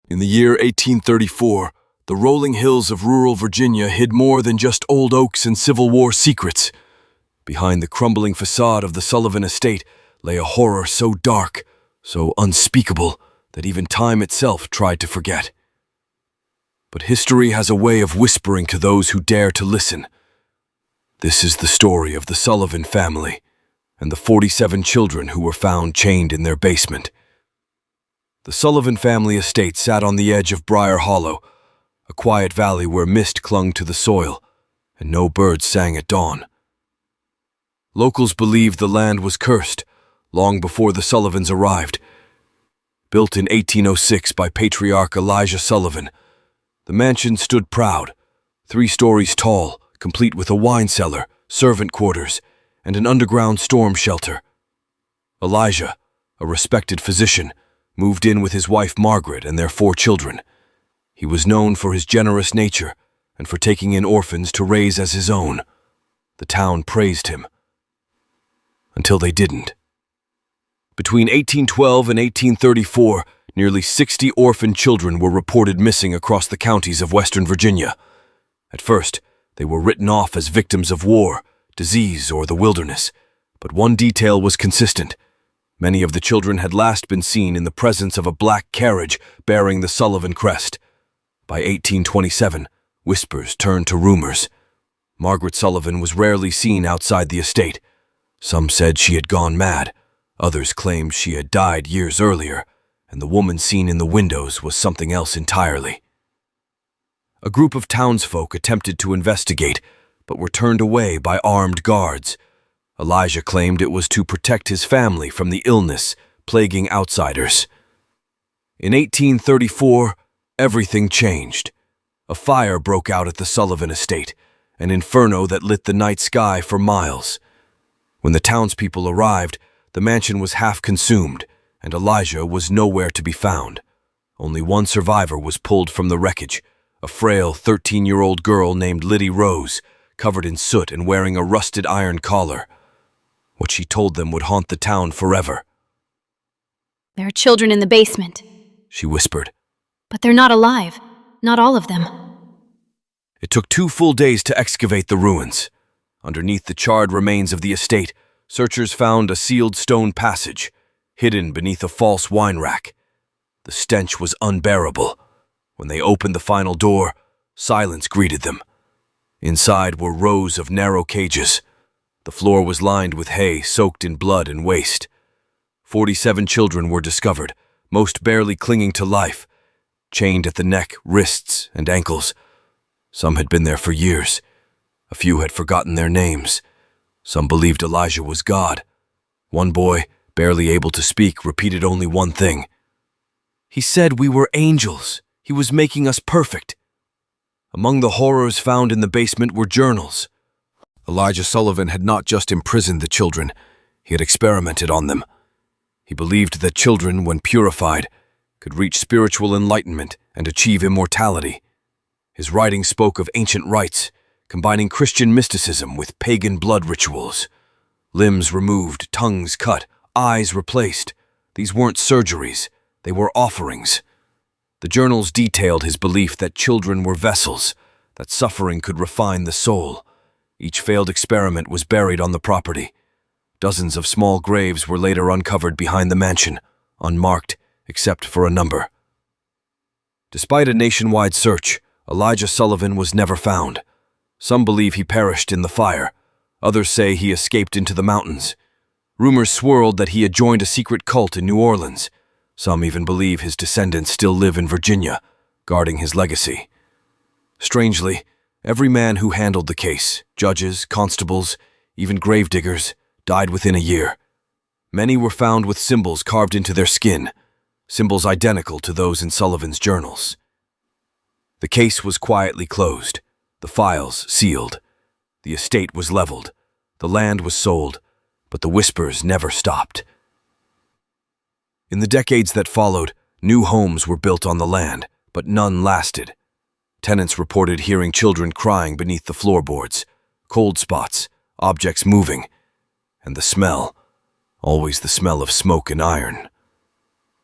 In the year 1834, the rolling hills of rural Virginia hid more than just old oaks and Civil War secrets. Behind the crumbling facade of the Sullivan Estate lay a horror so dark, so unspeakable, that even time itself tried to forget. But history has a way of whispering to those who dare to listen. This is the story of the Sullivan family and the 47 children who were found chained in their basement. The Sullivan family estate sat on the edge of Briar Hollow, a quiet valley where mist clung to the soil and no birds sang at dawn. Locals believed the land was cursed long before the Sullivans arrived. Built in 1806 by patriarch Elijah Sullivan, the mansion stood proud, 3 stories tall, complete with a wine cellar, servant quarters, and an underground storm shelter. Elijah, a respected physician, moved in with his wife Margaret and their 4 children. He was known for his generous nature and for taking in orphans to raise as his own. The town praised him. Until they didn't. Between 1812 and 1834, nearly 60 orphan children were reported missing across the counties of Western Virginia. At first, they were written off as victims of war, disease, or the wilderness, but one detail was consistent. Many of the children had last been seen in the presence of a black carriage bearing the Sullivan crest. By 1827, whispers turned to rumors. Margaret Sullivan was rarely seen outside the estate. Some said she had gone mad, others claimed she had died years earlier, and the woman seen in the windows was something else entirely. A group of townsfolk attempted to investigate, but were turned away by armed guards. Elijah claimed it was to protect his family from the illness plaguing outsiders. In 1834, everything changed. A fire broke out at the Sullivan estate, an inferno that lit the night sky for miles. When the townspeople arrived, the mansion was half consumed, and Elijah was nowhere to be found. Only one survivor was pulled from the wreckage, a frail 13-year-old girl named Liddy Rose, covered in soot and wearing a rusted iron collar. What she told them would haunt the town forever. "There are children in the basement," she whispered. "but they're not alive. Not all of them." It took 2 full days to excavate the ruins. Underneath the charred remains of the estate, searchers found a sealed stone passage, hidden beneath a false wine rack. The stench was unbearable. When they opened the final door, silence greeted them. Inside were rows of narrow cages. The floor was lined with hay soaked in blood and waste. 47 children were discovered, most barely clinging to life, chained at the neck, wrists, and ankles. Some had been there for years. A few had forgotten their names. Some believed Elijah was God. One boy, barely able to speak, repeated only one thing. "He said we were angels. He was making us perfect." Among the horrors found in the basement were journals. Elijah Sullivan had not just imprisoned the children, he had experimented on them. He believed that children, when purified, could reach spiritual enlightenment and achieve immortality. His writings spoke of ancient rites, combining Christian mysticism with pagan blood rituals. Limbs removed, tongues cut, eyes replaced. These weren't surgeries, they were offerings. The journals detailed his belief that children were vessels, that suffering could refine the soul. Each failed experiment was buried on the property. Dozens of small graves were later uncovered behind the mansion, unmarked except for a number. Despite a nationwide search, Elijah Sullivan was never found. Some believe he perished in the fire. Others say he escaped into the mountains. Rumors swirled that he had joined a secret cult in New Orleans. Some even believe his descendants still live in Virginia, guarding his legacy. Strangely, every man who handled the case, judges, constables, even gravediggers, died within a year. Many were found with symbols carved into their skin, symbols identical to those in Sullivan's journals. The case was quietly closed, the files sealed. The estate was leveled, the land was sold, but the whispers never stopped. In the decades that followed, new homes were built on the land, but none lasted. Tenants reported hearing children crying beneath the floorboards, cold spots, objects moving, and the smell, always the smell of smoke and iron.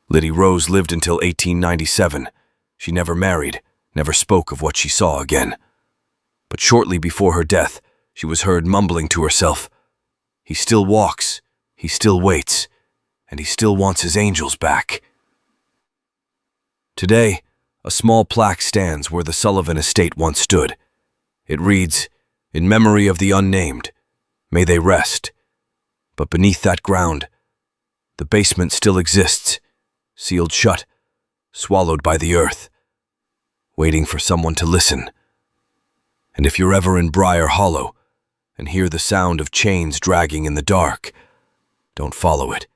Liddy Rose lived until 1897, She never married, never spoke of what she saw again. But shortly before her death, she was heard mumbling to herself, "He still walks, he still waits, and he still wants his angels back." Today, a small plaque stands where the Sullivan Estate once stood. It reads, "In memory of the unnamed, may they rest." But beneath that ground, the basement still exists, sealed shut, swallowed by the earth, waiting for someone to listen. And if you're ever in Briar Hollow and hear the sound of chains dragging in the dark, don't follow it.